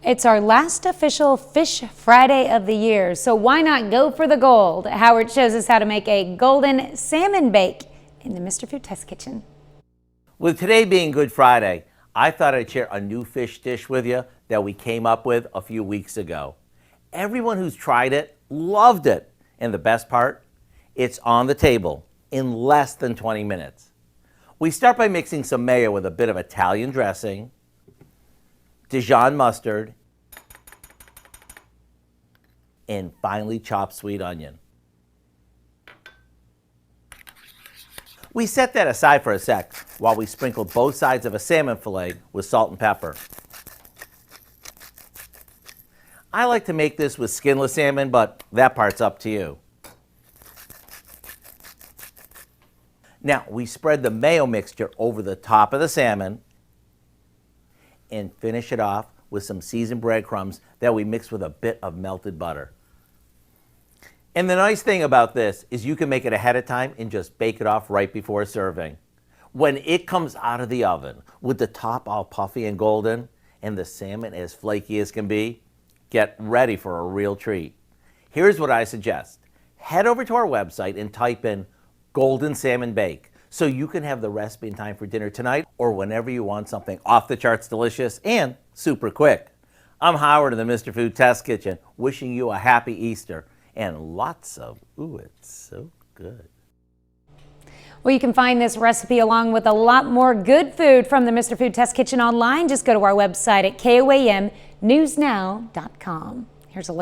It's our last official Fish Friday of the year, so why not go for the gold? Howard shows us how to make a golden salmon bake in the Mr. Food Test Kitchen. With today being Good Friday, I thought I'd share a new fish dish with you that we came up with a few weeks ago. Everyone who's tried it loved it, and the best part, it's on the table in less than 20 minutes. We start by mixing some mayo with a bit of Italian dressing, Dijon mustard, and finely chopped sweet onion. We set that aside for a sec while we sprinkle both sides of a salmon fillet with salt and pepper. I like to make this with skinless salmon, but that part's up to you. Now, we spread the mayo mixture over the top of the salmon and finish it off with some seasoned breadcrumbs that we mix with a bit of melted butter. And the nice thing about this is you can make it ahead of time and just bake it off right before serving. When it comes out of the oven with the top all puffy and golden and the salmon as flaky as can be, get ready for a real treat. Here's what I suggest. Head over to our website and type in Golden Salmon Bake so you can have the recipe in time for dinner tonight or whenever you want something off the charts delicious and super quick. I'm Howard in the Mr. Food Test Kitchen, wishing you a happy Easter and lots of, ooh, it's so good. Well, you can find this recipe along with a lot more good food from the Mr. Food Test Kitchen online. Just go to our website at KOAMnewsnow.com. Here's a look.